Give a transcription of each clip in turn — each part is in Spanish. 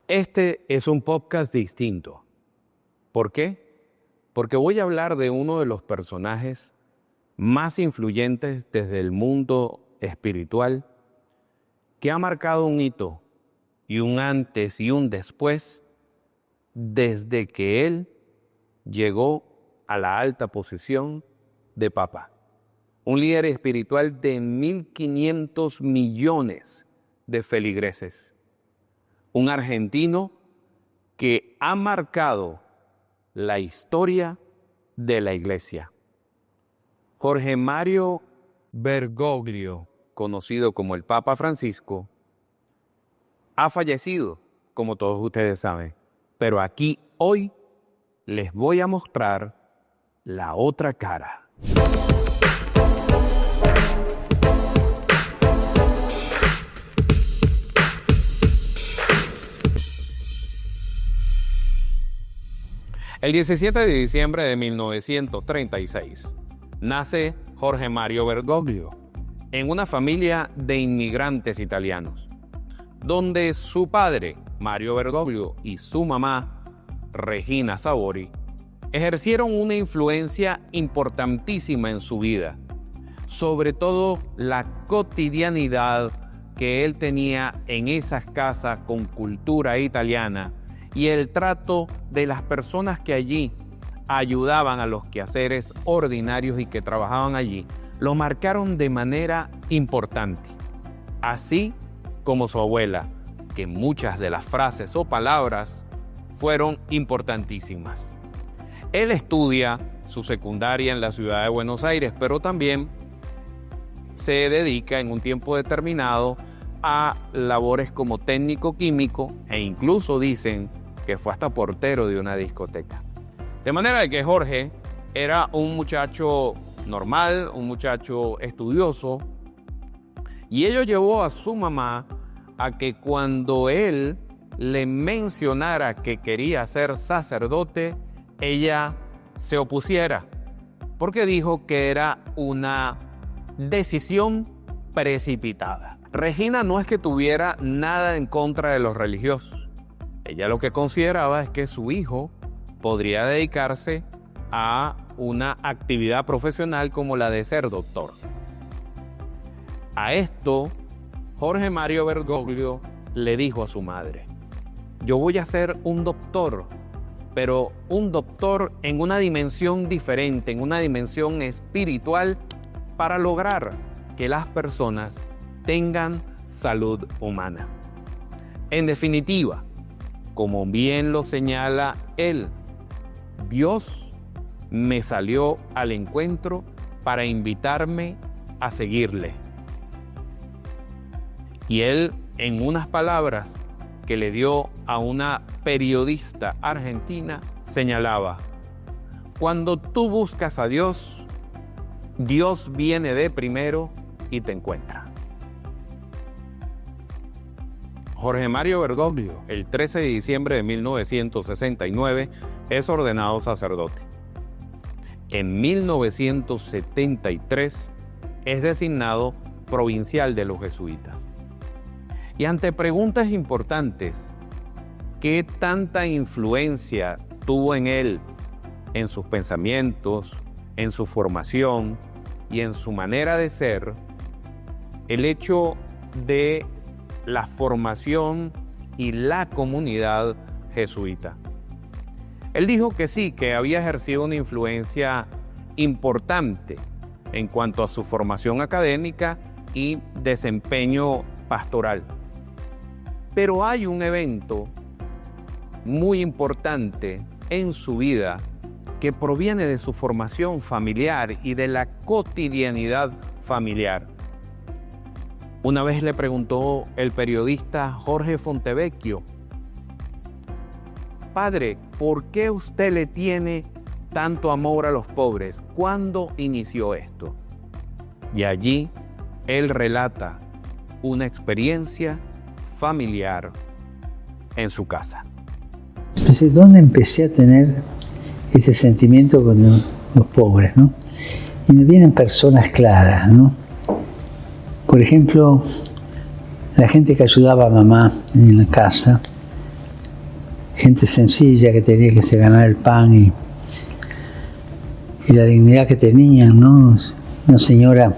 Este es un podcast distinto. ¿Por qué? Porque voy a hablar de uno de los personajes más influyentes desde el mundo espiritual que ha marcado un hito y un antes y un después desde que él llegó a la alta posición de Papa. Un líder espiritual de 1.500 millones de feligreses. Un argentino que ha marcado la historia de la Iglesia. Jorge Mario Bergoglio, conocido como el Papa Francisco, ha fallecido, como todos ustedes saben. Pero aquí hoy les voy a mostrar la otra cara. El 17 de diciembre de 1936 nace Jorge Mario Bergoglio en una familia de inmigrantes italianos, donde su padre, Mario Bergoglio, y su mamá, Regina Savori, ejercieron una influencia importantísima en su vida, sobre todo la cotidianidad que él tenía en esas casas con cultura italiana y el trato de las personas que allí ayudaban a los quehaceres ordinarios y que trabajaban allí, lo marcaron de manera importante. Así como su abuela, que muchas de las frases o palabras fueron importantísimas. Él estudia su secundaria en la ciudad de Buenos Aires, pero también se dedica en un tiempo determinado a labores como técnico químico e incluso dicen que fue hasta portero de una discoteca. De manera que Jorge era un muchacho normal, un muchacho estudioso, y ello llevó a su mamá a que cuando él le mencionara que quería ser sacerdote, ella se opusiera, porque dijo que era una decisión precipitada. Regina no es que tuviera nada en contra de los religiosos. Ella lo que consideraba es que su hijo podría dedicarse a una actividad profesional como la de ser doctor. A esto, Jorge Mario Bergoglio le dijo a su madre: yo voy a ser un doctor, pero un doctor en una dimensión diferente, en una dimensión espiritual, para lograr que las personas tengan salud humana. En definitiva, como bien lo señala él, Dios me salió al encuentro para invitarme a seguirle. Y él, en unas palabras que le dio a una periodista argentina, señalaba: cuando tú buscas a Dios, Dios viene de primero y te encuentra. Jorge Mario Bergoglio, el 13 de diciembre de 1969, es ordenado sacerdote. En 1973 es designado provincial de los jesuitas. Y ante preguntas importantes, ¿qué tanta influencia tuvo en él, en sus pensamientos, en su formación y en su manera de ser, el hecho de la formación y la comunidad jesuita? Él dijo que sí, que había ejercido una influencia importante en cuanto a su formación académica y desempeño pastoral. Pero hay un evento muy importante en su vida que proviene de su formación familiar y de la cotidianidad familiar. Una vez le preguntó el periodista Jorge Fontevecchio: padre, ¿por qué usted le tiene tanto amor a los pobres? ¿Cuándo inició esto? Y allí él relata una experiencia familiar en su casa. ¿Dónde empecé a tener este sentimiento con los pobres, ¿no? Y me vienen personas claras, ¿no? Por ejemplo, la gente que ayudaba a mamá en la casa, gente sencilla que tenía que se ganar el pan y la dignidad que tenían, ¿no? Una señora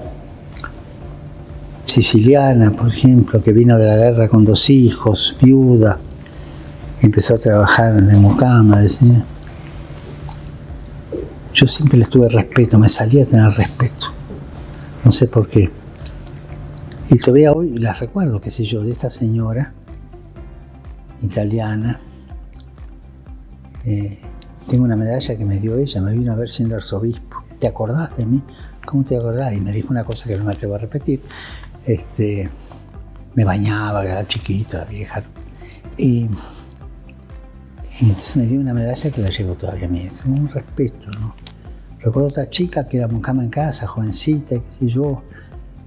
siciliana, por ejemplo, que vino de la guerra con 2 hijos, viuda, empezó a trabajar de mucama, decía. Yo siempre les tuve respeto, me salía a tener respeto, no sé por qué. Y todavía hoy las recuerdo, qué sé yo, de esta señora italiana. Tengo una medalla que me dio ella, me vino a ver siendo arzobispo. ¿Te acordás de mí? ¿Cómo te acordás? Y me dijo una cosa que no me atrevo a repetir. Me bañaba, era chiquita, vieja. Y entonces me dio una medalla que la llevo todavía a mí. Tengo un respeto, ¿no? Recuerdo otra chica que era mucama en casa, jovencita, qué sé yo,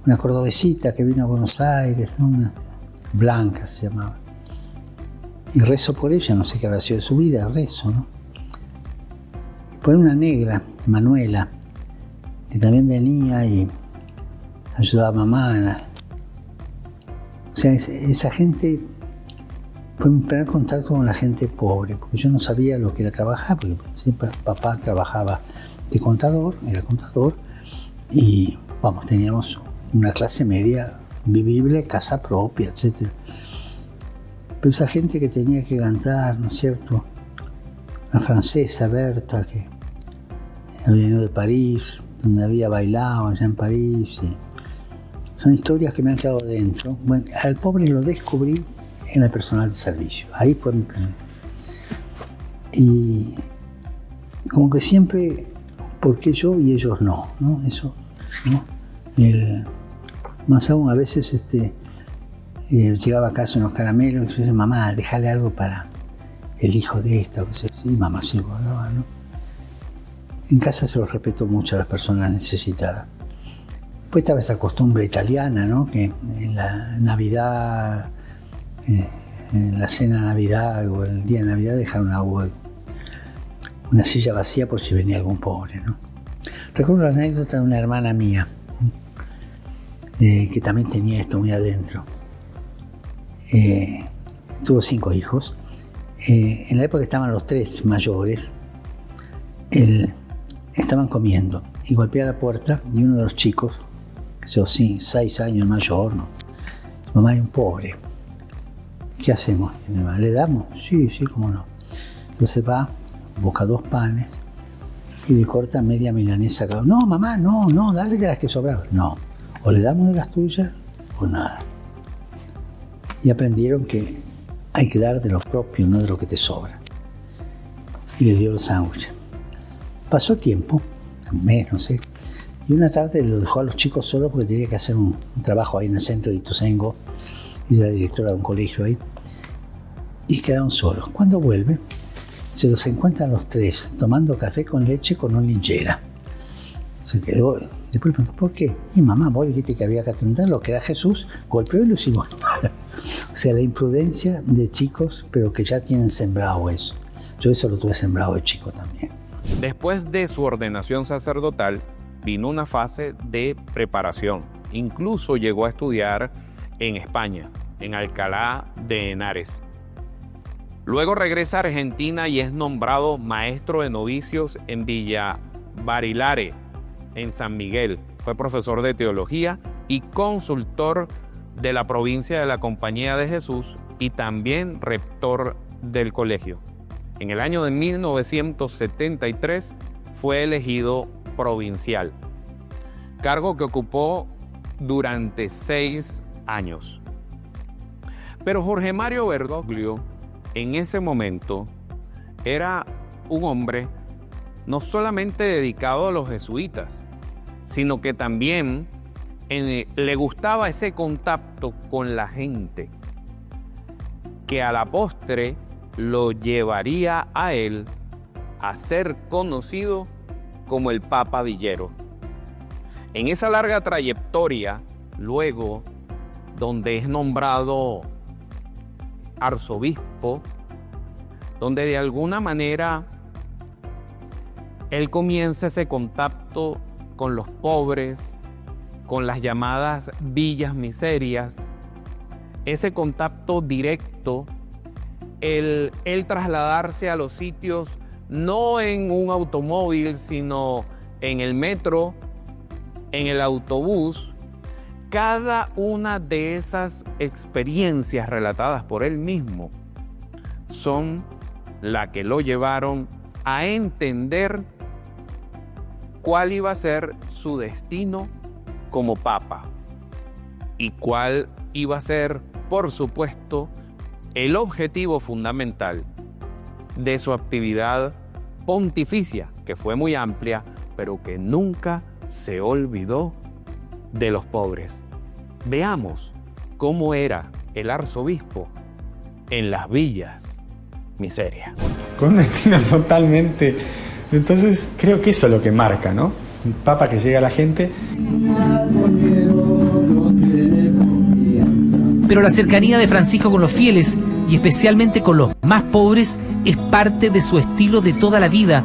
una cordobesita que vino a Buenos Aires, ¿no? Una Blanca se llamaba. Y rezo por ella, no sé qué habrá sido de su vida, rezo, ¿no? Y por una negra, Manuela, que también venía y ayudaba a mamá. O sea, esa gente fue mi primer contacto con la gente pobre, porque yo no sabía lo que era trabajar, porque siempre papá trabajaba de contador, era contador, y vamos, teníamos una clase media vivible, casa propia, etc. Pero esa gente que tenía que cantar, ¿no es cierto? La francesa Berta, que había venido de París, donde había bailado allá en París. Y son historias que me han quedado dentro. Bueno, al pobre lo descubrí en el personal de servicio. Ahí fue mi primer. Y como que siempre, ¿por qué yo y ellos no? ¿No? Eso, ¿no? Más aún, a veces llegaba a casa unos caramelos y decía, mamá, déjale algo para el hijo de esta. O sea, sí, mamá, sí, guardaba, ¿no? En casa se los respeto mucho a las personas necesitadas. Después estaba esa costumbre italiana, ¿no? Que en la Navidad, en la cena de Navidad o el día de Navidad dejar una silla vacía por si venía algún pobre, ¿no? Recuerdo la anécdota de una hermana mía que también tenía esto muy adentro. Tuvo 5 hijos. En la época estaban los 3 mayores, estaban comiendo y golpea la puerta y uno de los chicos, que son 6 años mayor, ¿no? Mamá, hay un pobre. ¿Qué hacemos? ¿Le damos? Sí, cómo no. Entonces va, busca 2 panes y le corta media milanesa. No, mamá, no, dale de las que sobraban. No, o le damos de las tuyas o nada. Y aprendieron que hay que dar de lo propio, no de lo que te sobra. Y le dio el sándwich. Pasó tiempo, un mes, no sé, y una tarde lo dejó a los chicos solos porque tenía que hacer un trabajo ahí en el centro de Ituzaingó, y era directora de un colegio ahí, y quedaron solos. Cuando vuelve, se los encuentran los 3 tomando café con leche con una linchera. Se quedó, después le preguntó, ¿por qué? Y mamá, vos dijiste que había que atenderlo, que era Jesús, golpeó y lo hicimos. O sea, la imprudencia de chicos, pero que ya tienen sembrado eso. Yo eso lo tuve sembrado de chico también. Después de su ordenación sacerdotal, vino una fase de preparación. Incluso llegó a estudiar en España, en Alcalá de Henares. Luego regresa a Argentina y es nombrado maestro de novicios en Villa Barilare, en San Miguel. Fue profesor de teología y consultor de la provincia de la Compañía de Jesús y también rector del colegio. En el año de 1973 fue elegido provincial, cargo que ocupó durante 6 años. Pero Jorge Mario Bergoglio, en ese momento, era un hombre no solamente dedicado a los jesuitas, sino que también le gustaba ese contacto con la gente, que a la postre lo llevaría a él a ser conocido como el Papa Villero. En esa larga trayectoria, luego, donde es nombrado arzobispo, donde de alguna manera él comienza ese contacto con los pobres, con las llamadas villas miserias, ese contacto directo el trasladarse a los sitios no en un automóvil, sino en el metro, en el autobús. Cada una de esas experiencias relatadas por él mismo son la que lo llevaron a entender cuál iba a ser su destino como papa y cuál iba a ser, por supuesto, el objetivo fundamental de su actividad pontificia, que fue muy amplia, pero que nunca se olvidó de los pobres. Veamos cómo era el arzobispo en las villas miserias. Con un estilo totalmente... Entonces creo que eso es lo que marca, ¿no? Un papa que llega a la gente. Pero la cercanía de Francisco con los fieles, y especialmente con los más pobres, es parte de su estilo de toda la vida.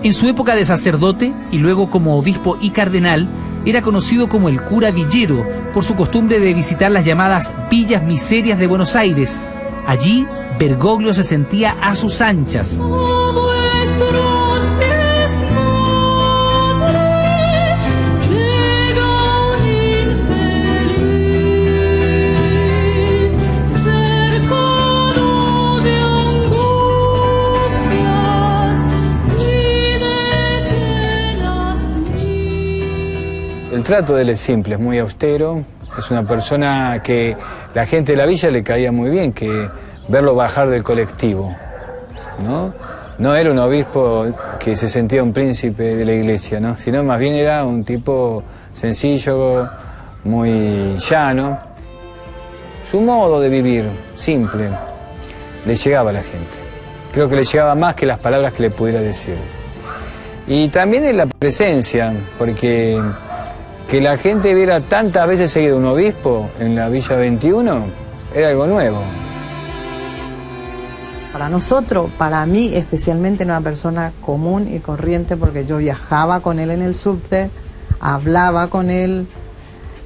En su época de sacerdote y luego como obispo y cardenal, era conocido como el cura villero por su costumbre de visitar las llamadas villas miserias de Buenos Aires. Allí, Bergoglio se sentía a sus anchas. El trato de él es simple, es muy austero, es una persona que la gente de la villa le caía muy bien, que verlo bajar del colectivo, ¿no? No era un obispo que se sentía un príncipe de la iglesia, ¿no? Sino más bien era un tipo sencillo, muy llano. Su modo de vivir, simple, le llegaba a la gente. Creo que le llegaba más que las palabras que le pudiera decir. Y también en la presencia, porque que la gente viera tantas veces seguido un obispo en la Villa 21 era algo nuevo. Para nosotros, para mí especialmente, era una persona común y corriente, porque yo viajaba con él en el subte, hablaba con él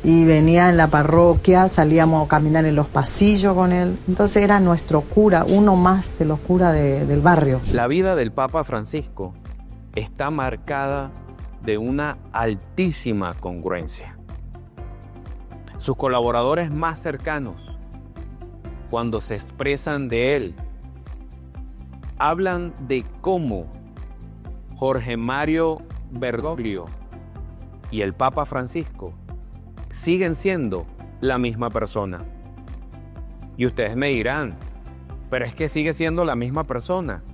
y venía en la parroquia, salíamos a caminar en los pasillos con él. Entonces era nuestro cura, uno más de los curas del barrio. La vida del Papa Francisco está marcada de una altísima congruencia. Sus colaboradores más cercanos, cuando se expresan de él, hablan de cómo Jorge Mario Bergoglio y el Papa Francisco siguen siendo la misma persona. Y ustedes me dirán, pero es que sigue siendo la misma persona.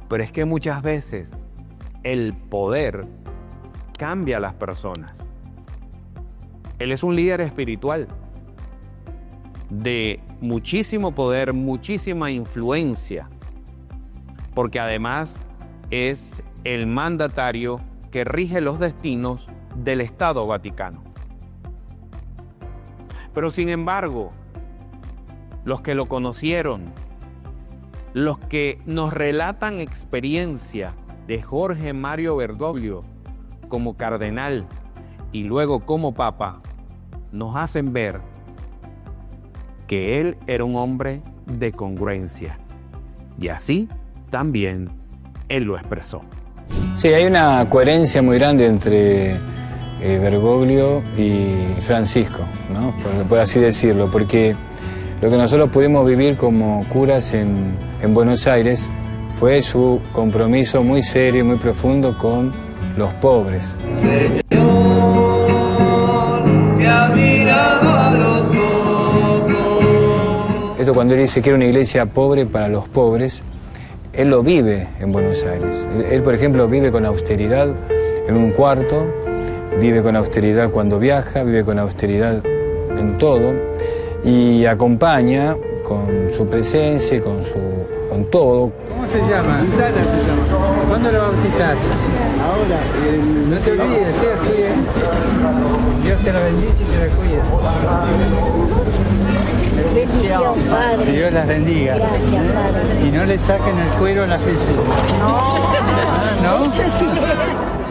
Pero es que muchas veces el poder cambia a las personas. Él es un líder espiritual de muchísimo poder, muchísima influencia, porque además es el mandatario que rige los destinos del Estado Vaticano. Pero sin embargo, los que lo conocieron, los que nos relatan experiencia de Jorge Mario Bergoglio como cardenal y luego como papa, nos hacen ver que él era un hombre de congruencia. Y así también él lo expresó. Sí, hay una coherencia muy grande entre Bergoglio y Francisco, ¿no? Por así decirlo, porque lo que nosotros pudimos vivir como curas en Buenos Aires fue su compromiso muy serio y muy profundo con los pobres. Señor, me ha mirado a los ojos. Esto cuando él dice que era una iglesia pobre para los pobres, él lo vive en Buenos Aires. Él, por ejemplo, vive con austeridad en un cuarto, vive con austeridad cuando viaja, vive con austeridad en todo y acompaña con su presencia y con todo. ¿Cómo se llama? Susana se llama. ¿Cuándo lo bautizaste? Ahora. No te olvides, sea así, ¿eh? Dios te lo bendice y te lo cuida. Bendición, Padre. Dios las bendiga. Gracias, Padre. Y no le saquen el cuero a la fecha. No. ¿No?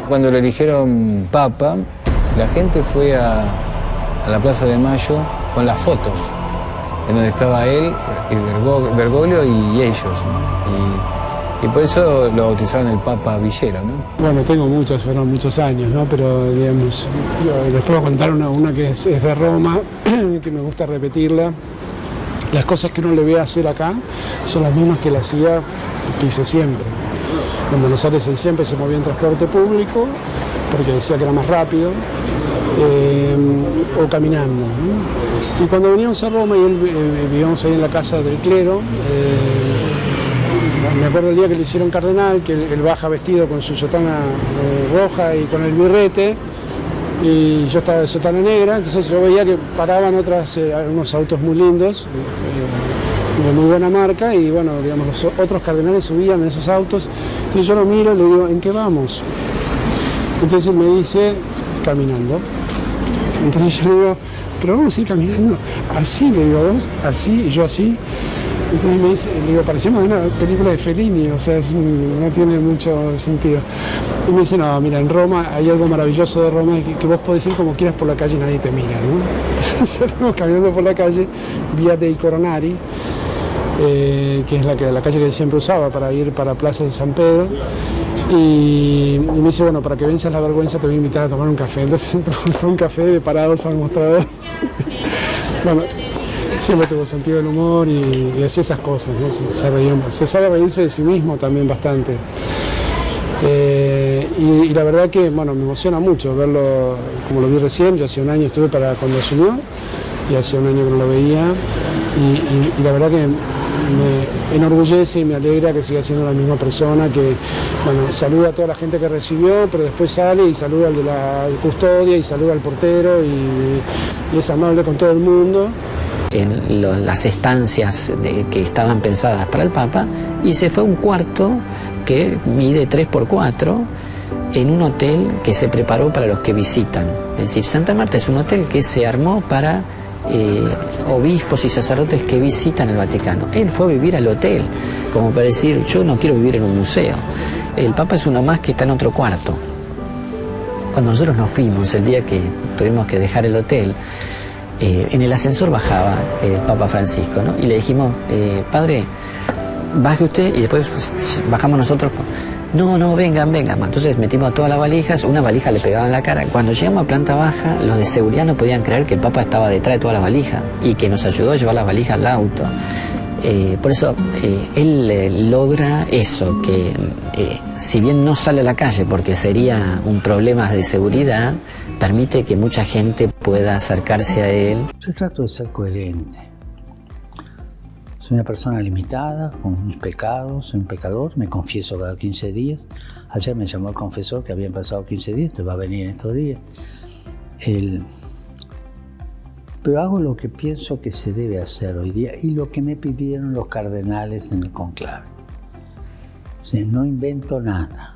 Cuando lo eligieron papa, la gente fue a la Plaza de Mayo con las fotos. en donde estaba él, y Bergoglio y ellos. Y por eso lo bautizaron el Papa Villero, ¿no? Bueno, tengo muchos, fueron muchos años, ¿no? Pero, digamos, les puedo contar una que es de Roma, que me gusta repetirla. Las cosas que uno le ve hacer acá son las mismas que él hacía, que hice siempre. En Buenos Aires él siempre se movía en transporte público, porque decía que era más rápido, o caminando, ¿no? Y cuando veníamos a Roma y vivíamos ahí en la casa del clero, me acuerdo el día que le hicieron cardenal, que él baja vestido con su sotana roja y con el birrete, y yo estaba de sotana negra, entonces yo veía que paraban unos autos muy lindos, de muy buena marca, y bueno, digamos, los otros cardenales subían en esos autos. Entonces yo lo miro y le digo, ¿en qué vamos? Entonces él me dice, caminando. Entonces yo le digo, pero vamos a ir caminando así, le digo, vos, así, y yo así. Entonces me dice, le digo, parecemos de una película de Fellini, o sea, no tiene mucho sentido. Y me dice, no, mira, en Roma hay algo maravilloso de Roma, que vos podés ir como quieras por la calle y nadie te mira, ¿no? Entonces salimos caminando por la calle, Via dei Coronari, que es la calle que siempre usaba para ir para Plaza de San Pedro. Y me dice, bueno, para que venzas la vergüenza te voy a invitar a tomar un café. Entonces entramos a un café parados al mostrador. Bueno, siempre tuvo sentido del humor y hacía esas cosas, ¿no? Se sabe reírse de sí mismo también bastante. Y la verdad que, bueno, me emociona mucho verlo, como lo vi recién. Yo hace un año estuve cuando asumió, y hace un año que no lo veía. Y la verdad que me enorgullece y me alegra que siga siendo la misma persona, que, bueno, saluda a toda la gente que recibió, pero después sale y saluda al de la custodia y saluda al portero y es amable con todo el mundo. En las estancias que estaban pensadas para el Papa, y se fue a un cuarto que mide 3x4 en un hotel que se preparó para los que visitan. Es decir, Santa Marta es un hotel que se armó para obispos y sacerdotes que visitan el Vaticano. Él fue a vivir al hotel, como para decir, yo no quiero vivir en un museo. El Papa es uno más que está en otro cuarto. Cuando nosotros nos fuimos, el día que tuvimos que dejar el hotel, en el ascensor bajaba el Papa Francisco, ¿no? Y le dijimos, padre, baje usted, y después bajamos nosotros. No, vengan. Entonces metimos todas las valijas, una valija le pegaba en la cara. Cuando llegamos a planta baja, los de seguridad no podían creer que el Papa estaba detrás de todas las valijas y que nos ayudó a llevar las valijas al auto. Por eso él logra eso, que si bien no sale a la calle porque sería un problema de seguridad, permite que mucha gente pueda acercarse a él. Yo trato de ser coherente. Soy una persona limitada, con mis pecados, soy un pecador, me confieso cada 15 días. Ayer me llamó el confesor que habían pasado 15 días, entonces va a venir en estos días. Pero hago lo que pienso que se debe hacer hoy día y lo que me pidieron los cardenales en el conclave. O sea, no invento nada.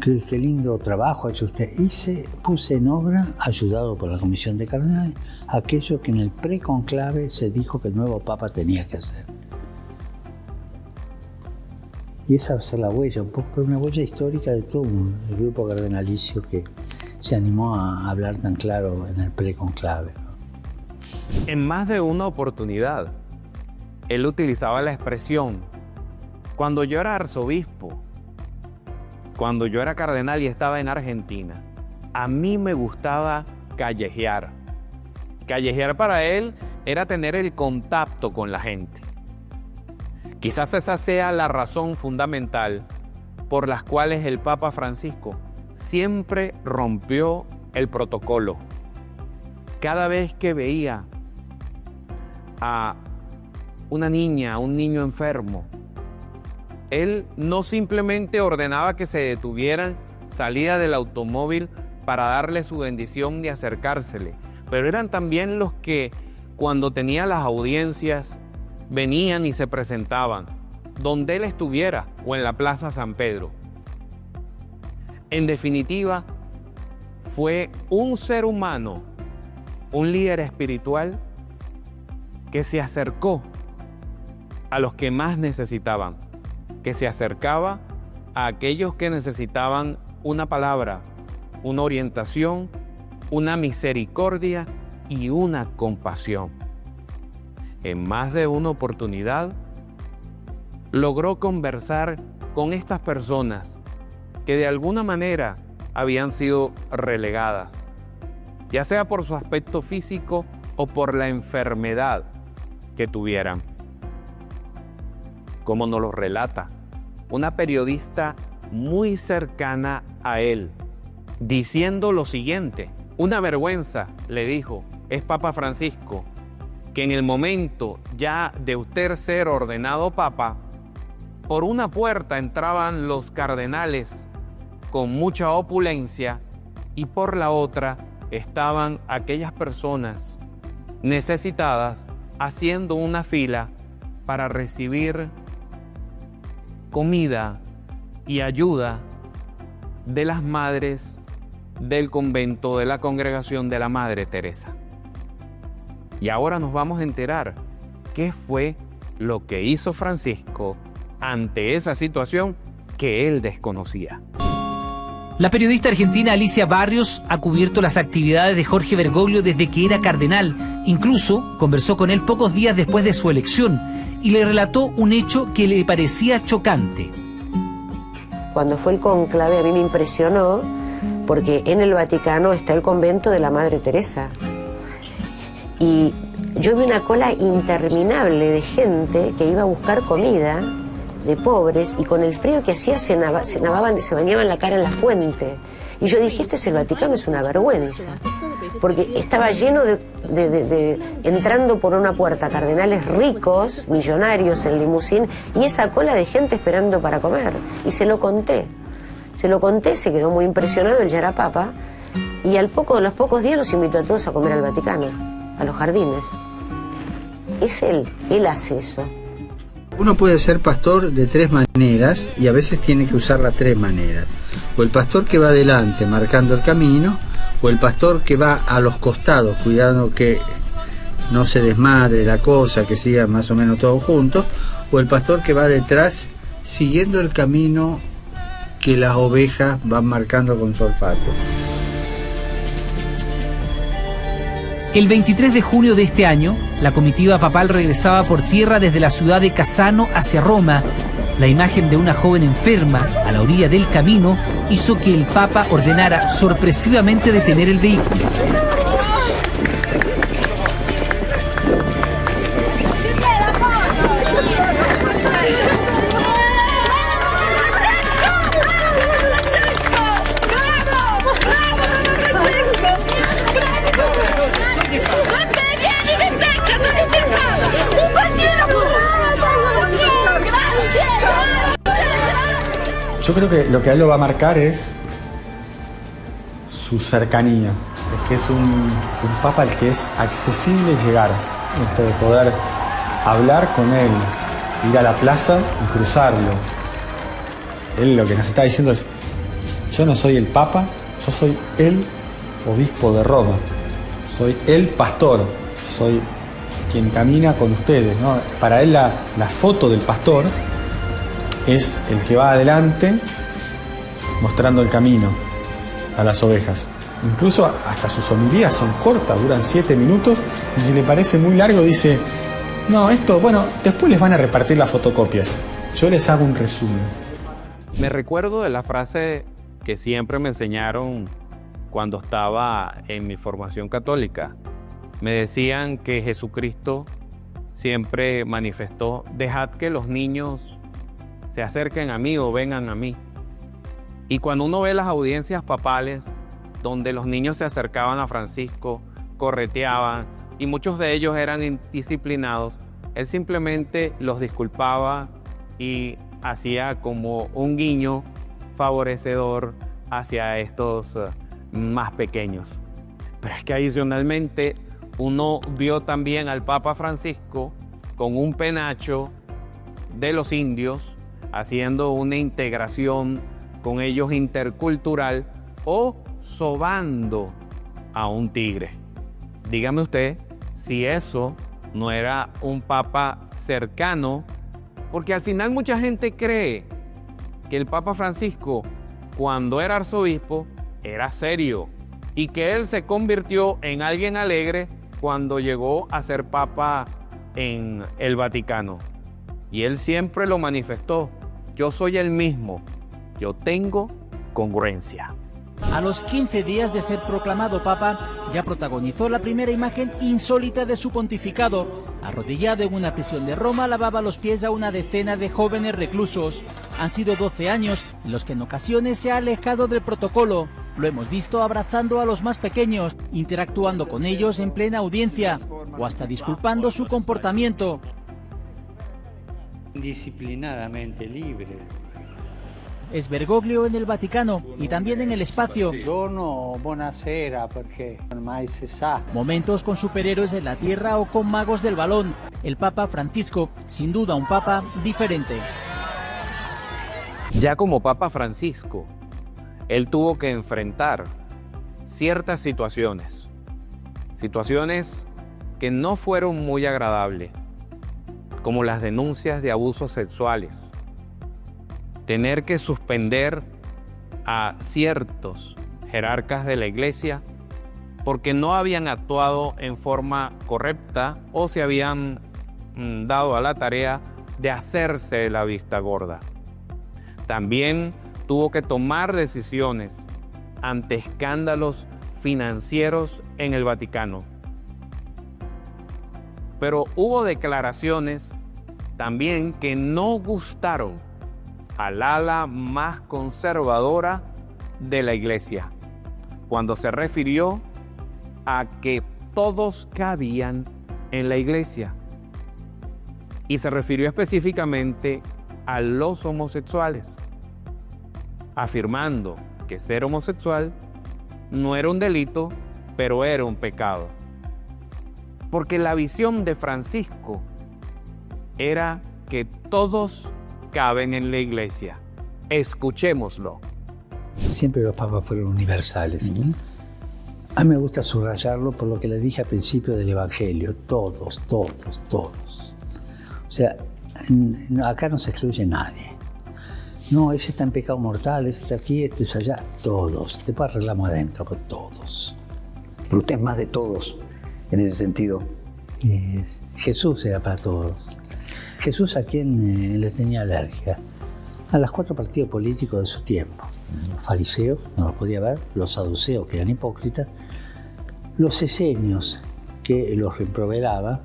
Qué lindo trabajo ha hecho usted. Puse en obra, ayudado por la Comisión de Cardenales, aquello que en el preconclave se dijo que el nuevo Papa tenía que hacer. Y esa va a ser la huella, un poco una huella histórica de todo el grupo cardenalicio que se animó a hablar tan claro en el preconclave, ¿no? En más de una oportunidad, él utilizaba la expresión, cuando yo era arzobispo, cuando yo era cardenal y estaba en Argentina, a mí me gustaba callejear. Callejear para él era tener el contacto con la gente. Quizás esa sea la razón fundamental por las cuales el Papa Francisco siempre rompió el protocolo. Cada vez que veía a una niña, a un niño enfermo, él no simplemente ordenaba que se detuvieran, salía del automóvil para darle su bendición y acercársele, pero eran también los que, cuando tenía las audiencias, venían y se presentaban, donde él estuviera o en la Plaza San Pedro. En definitiva, fue un ser humano, un líder espiritual que se acercó a los que más necesitaban, que se acercaba a aquellos que necesitaban una palabra, una orientación, una misericordia y una compasión. En más de una oportunidad, logró conversar con estas personas que de alguna manera habían sido relegadas, ya sea por su aspecto físico o por la enfermedad que tuvieran. Como nos lo relata una periodista muy cercana a él, diciendo lo siguiente: una vergüenza, le dijo, es Papa Francisco, que en el momento ya de usted ser ordenado papa, por una puerta entraban los cardenales con mucha opulencia y por la otra estaban aquellas personas necesitadas haciendo una fila para recibir comida y ayuda de las madres del convento de la Congregación de la Madre Teresa. Y ahora nos vamos a enterar qué fue lo que hizo Francisco ante esa situación que él desconocía. La periodista argentina Alicia Barrios ha cubierto las actividades de Jorge Bergoglio desde que era cardenal. Incluso conversó con él pocos días después de su elección y le relató un hecho que le parecía chocante. Cuando fue el cónclave a mí me impresionó porque en el Vaticano está el convento de la Madre Teresa. Y yo vi una cola interminable de gente que iba a buscar comida, de pobres, y con el frío que hacía se bañaban la cara en la fuente. Y yo dije, esto es el Vaticano, es una vergüenza. Porque estaba lleno entrando por una puerta cardenales ricos, millonarios en limusín, y esa cola de gente esperando para comer. Y se lo conté, se quedó muy impresionado, él ya era papa, y a los pocos días los invitó a todos a comer al Vaticano, a los jardines. Es él hace eso. Uno puede ser pastor de tres maneras y a veces tiene que usar las tres maneras. O el pastor que va adelante marcando el camino, o el pastor que va a los costados cuidando que no se desmadre la cosa, que siga más o menos todos juntos, o el pastor que va detrás siguiendo el camino que las ovejas van marcando con su olfato. El 23 de junio de este año, la comitiva papal regresaba por tierra desde la ciudad de Cassano hacia Roma. La imagen de una joven enferma a la orilla del camino hizo que el Papa ordenara sorpresivamente detener el vehículo. Yo creo que lo que a él lo va a marcar es su cercanía. Es que es un papa al que es accesible llegar. Esto de poder hablar con él, ir a la plaza y cruzarlo. Él lo que nos está diciendo es: yo no soy el papa, yo soy el obispo de Roma. Soy el pastor, soy quien camina con ustedes, ¿no? Para él la foto del pastor es el que va adelante mostrando el camino a las ovejas. Incluso hasta sus homilías son cortas, duran 7 minutos, y si le parece muy largo dice: no, esto, bueno, después les van a repartir las fotocopias, yo les hago un resumen. Me recuerdo de la frase que siempre me enseñaron cuando estaba en mi formación católica. Me decían que Jesucristo siempre manifestó: dejad que los niños se acerquen a mí o vengan a mí. Y cuando uno ve las audiencias papales, donde los niños se acercaban a Francisco, correteaban, y muchos de ellos eran indisciplinados, él simplemente los disculpaba y hacía como un guiño favorecedor hacia estos más pequeños. Pero es que adicionalmente uno vio también al Papa Francisco con un penacho de los indios, haciendo una integración con ellos intercultural, o sobando a un tigre. Dígame usted si eso no era un papa cercano, porque al final mucha gente cree que el Papa Francisco, cuando era arzobispo, era serio, y que él se convirtió en alguien alegre cuando llegó a ser papa en el Vaticano. Y él siempre lo manifestó: yo soy el mismo, yo tengo congruencia. A los 15 días de ser proclamado papa, ya protagonizó la primera imagen insólita de su pontificado. Arrodillado en una prisión de Roma, lavaba los pies a una decena de jóvenes reclusos. Han sido 12 años en los que en ocasiones se ha alejado del protocolo. Lo hemos visto abrazando a los más pequeños, interactuando con ellos en plena audiencia o hasta disculpando su comportamiento. Disciplinadamente libre. Es Bergoglio en el Vaticano y también en el espacio. Buongiorno, buonasera, porque ormai se sa. Momentos con superhéroes en la tierra o con magos del balón. El Papa Francisco, sin duda un papa diferente. Ya como Papa Francisco, él tuvo que enfrentar ciertas situaciones que no fueron muy agradables, como las denuncias de abusos sexuales, tener que suspender a ciertos jerarcas de la iglesia porque no habían actuado en forma correcta o se habían dado a la tarea de hacerse la vista gorda. También tuvo que tomar decisiones ante escándalos financieros en el Vaticano. Pero hubo declaraciones también que no gustaron al ala más conservadora de la iglesia, cuando se refirió a que todos cabían en la iglesia. Y se refirió específicamente a los homosexuales, afirmando que ser homosexual no era un delito, pero era un pecado. Porque la visión de Francisco era que todos caben en la iglesia. Escuchémoslo. Siempre los papas fueron universales. A mí me gusta subrayarlo por lo que les dije al principio del Evangelio. Todos, todos, todos. O sea, acá no se excluye nadie. No, ese está en pecado mortal, ese está aquí, este es allá. Todos. Después arreglamos adentro, pero todos. Pero usted es más de todos en ese sentido. Jesús era para todos. Jesús a quien le tenía alergia. A los 4 partidos políticos de su tiempo. Los fariseos, no los podía ver. Los saduceos, que eran hipócritas. Los esenios, que los reproveraba.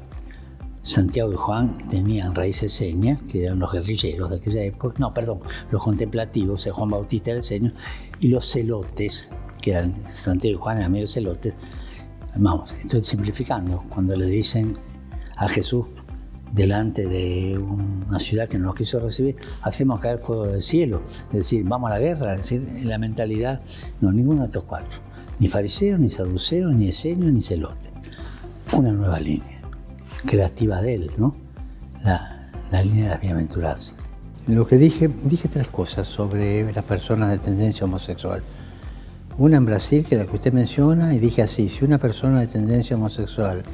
Santiago y Juan tenían raíz esenia, que eran los guerrilleros de aquella época. No, perdón, los contemplativos, Juan Bautista era esenio. Y los celotes, que eran Santiago y Juan, eran medio celotes. Vamos, estoy simplificando. Cuando le dicen a Jesús, delante de una ciudad que no los quiso recibir, hacemos caer fuego del cielo, es decir, vamos a la guerra, es decir, en la mentalidad, no, ninguno de estos 4, ni fariseo, ni saduceo, ni esenio, ni celote. Una nueva línea, creativa de él, ¿no? La línea de las bienaventuranzas. Lo que dije 3 cosas sobre las personas de tendencia homosexual. Una en Brasil, que es la que usted menciona, y dije así: si una persona de tendencia homosexual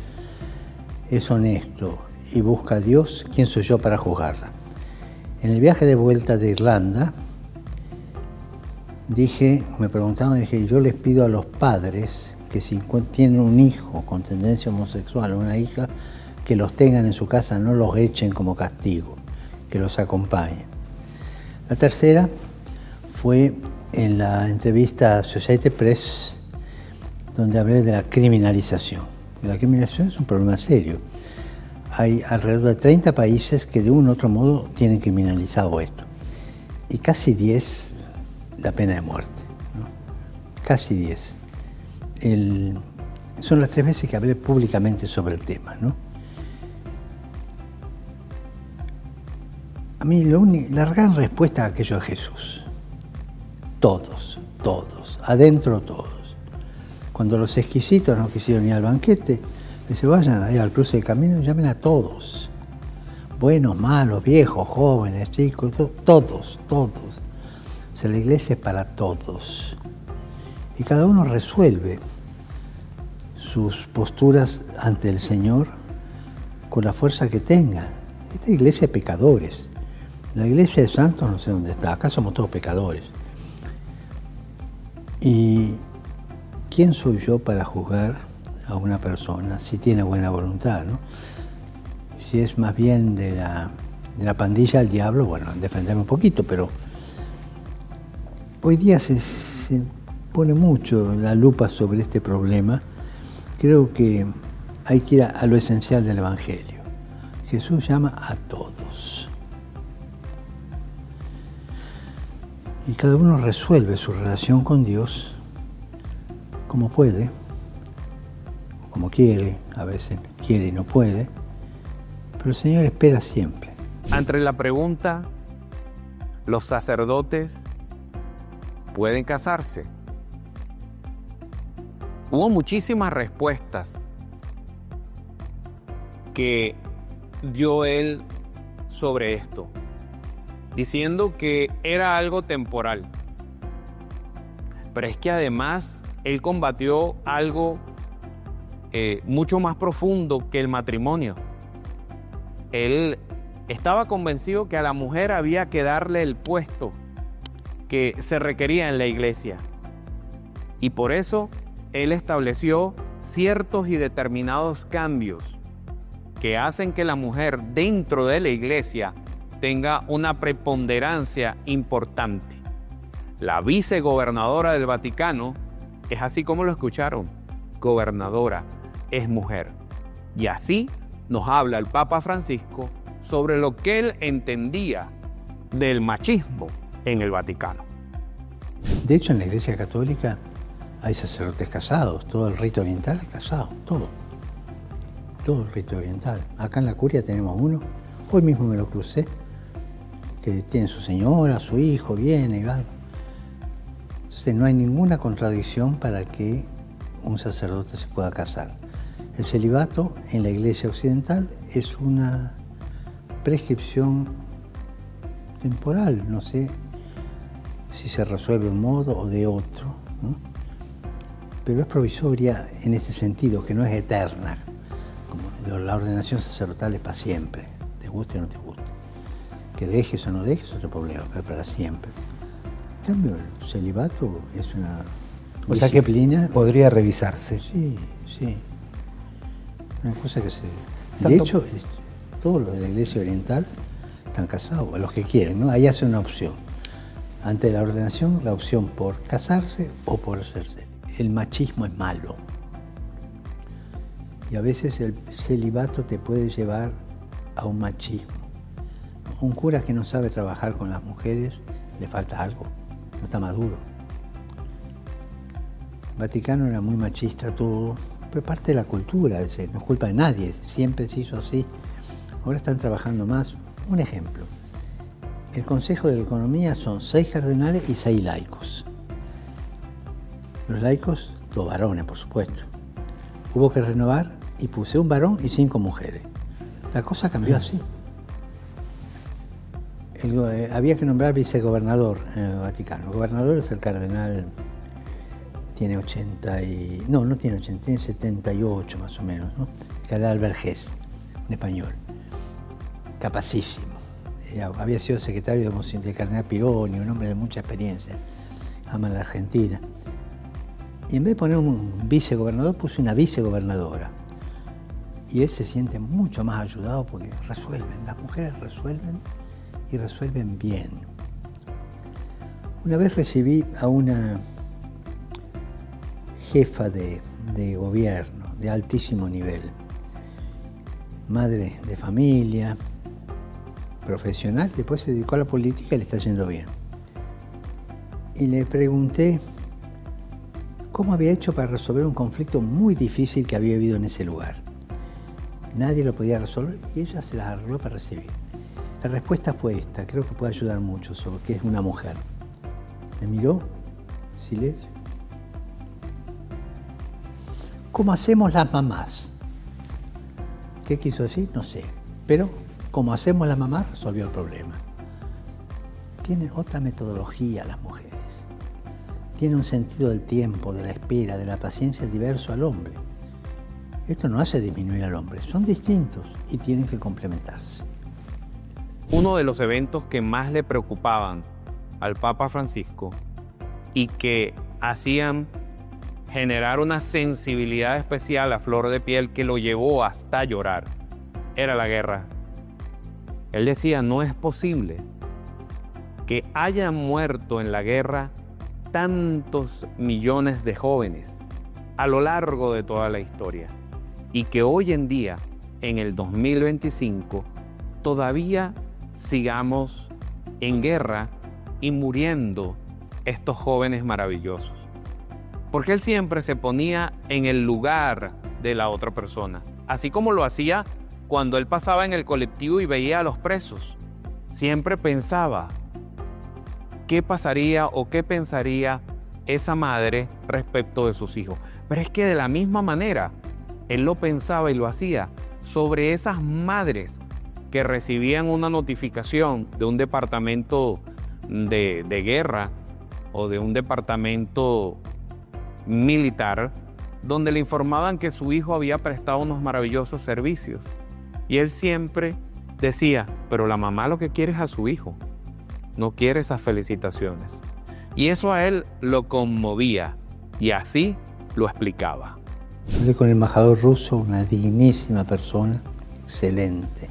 es honesto y busca a Dios, ¿quién soy yo para juzgarla? En el viaje de vuelta de Irlanda, me preguntaban, dije, yo les pido a los padres que si tienen un hijo con tendencia homosexual o una hija, que los tengan en su casa, no los echen como castigo, que los acompañen. La tercera fue en la entrevista a Associated Press, donde hablé de la criminalización. La criminalización es un problema serio. Hay alrededor de 30 países que de un u otro modo tienen criminalizado esto. Y casi 10 la pena de muerte, ¿no? Casi 10. Son las 3 veces que hablé públicamente sobre el tema, ¿no? A mí la gran respuesta a aquello es Jesús. Todos, todos, adentro todos. Cuando los exquisitos no quisieron ir al banquete, dice, vayan ahí al cruce del camino y llamen a todos. Buenos, malos, viejos, jóvenes, chicos, todos, todos. O sea, la iglesia es para todos. Y cada uno resuelve sus posturas ante el Señor con la fuerza que tenga. Esta iglesia es pecadores. La iglesia de santos no sé dónde está. Acá somos todos pecadores. ¿Y quién soy yo para juzgar a una persona si tiene buena voluntad, ¿no? Si es más bien de la pandilla del diablo, bueno, defenderme un poquito, pero hoy día se pone mucho la lupa sobre este problema. Creo que hay que ir a lo esencial del Evangelio. Jesús llama a todos. Y cada uno resuelve su relación con Dios como puede, como quiere, a veces quiere y no puede, pero el Señor espera siempre. Ante la pregunta, ¿los sacerdotes pueden casarse? Hubo muchísimas respuestas que dio él sobre esto, diciendo que era algo temporal. Pero es que además él combatió algo mucho más profundo que el matrimonio. Él estaba convencido que a la mujer había que darle el puesto que se requería en la iglesia. Y por eso él estableció ciertos y determinados cambios que hacen que la mujer dentro de la iglesia tenga una preponderancia importante. La vicegobernadora del Vaticano es así como lo escucharon, gobernadora, es mujer. Y así nos habla el Papa Francisco sobre lo que él entendía del machismo en el Vaticano. De hecho, en la Iglesia Católica hay sacerdotes casados, todo el rito oriental es casado, todo el rito oriental. Acá en la curia tenemos uno, hoy mismo me lo crucé, que tiene su señora, su hijo, viene y va. Entonces no hay ninguna contradicción para que un sacerdote se pueda casar. El celibato en la Iglesia occidental es una prescripción temporal, no sé si se resuelve de un modo o de otro, ¿no? Pero es provisoria en este sentido, que no es eterna. Como la ordenación sacerdotal es para siempre, te guste o no te guste. Que dejes o no dejes es otro problema, pero para siempre. En cambio, el celibato es una disciplina. O sea que podría revisarse. Sí, sí. Una cosa que se... De hecho, todos los de la Iglesia Oriental están casados, los que quieren, ¿no? Ahí hace una opción. Ante la ordenación, la opción por casarse o por hacerse. El machismo es malo. Y a veces el celibato te puede llevar a un machismo. Un cura que no sabe trabajar con las mujeres, le falta algo, no está maduro. El Vaticano era muy machista todo, pero parte de la cultura, no es culpa de nadie, siempre se hizo así. Ahora están trabajando más. Un ejemplo, el Consejo de la Economía son 6 cardenales y 6 laicos. Los laicos, todos varones, por supuesto. Hubo que renovar y puse un varón y 5 mujeres. La cosa cambió así. Había que nombrar vicegobernador en el Vaticano. El gobernador es el cardenal, tiene 80 y... No tiene 80, tiene 78 más o menos, ¿no? El cardenal Vergés, un español, capacísimo. Había sido secretario del cardenal Pironi, un hombre de mucha experiencia, ama la Argentina. Y en vez de poner un vicegobernador, puse una vicegobernadora. Y él se siente mucho más ayudado porque resuelven, las mujeres resuelven y resuelven bien. Una vez recibí a una jefa de gobierno de altísimo nivel, madre de familia, profesional, después se dedicó a la política y le está yendo bien. Y le pregunté cómo había hecho para resolver un conflicto muy difícil que había habido en ese lugar. Nadie lo podía resolver y ella se las arregló para recibir. La respuesta fue esta, creo que puede ayudar mucho, sobre que es una mujer. Me miró, silencio. ¿Cómo hacemos las mamás? ¿Qué quiso decir? No sé. Pero como hacemos las mamás, resolvió el problema. Tienen otra metodología las mujeres. Tienen un sentido del tiempo, de la espera, de la paciencia diverso al hombre. Esto no hace disminuir al hombre, son distintos y tienen que complementarse. Uno de los eventos que más le preocupaban al Papa Francisco y que hacían generar una sensibilidad especial a flor de piel que lo llevó hasta llorar, era la guerra. Él decía, no es posible que hayan muerto en la guerra tantos millones de jóvenes a lo largo de toda la historia y que hoy en día, en el 2025, todavía sigamos en guerra y muriendo estos jóvenes maravillosos. Porque él siempre se ponía en el lugar de la otra persona, así como lo hacía cuando él pasaba en el colectivo y veía a los presos. Siempre pensaba, ¿qué pasaría o qué pensaría esa madre respecto de sus hijos? Pero es que de la misma manera, él lo pensaba y lo hacía sobre esas madres que recibían una notificación de un departamento de guerra o de un departamento militar donde le informaban que su hijo había prestado unos maravillosos servicios. Y él siempre decía, pero la mamá lo que quiere es a su hijo, no quiere esas felicitaciones. Y eso a él lo conmovía y así lo explicaba. Hablé con el embajador ruso, una dignísima persona, excelente.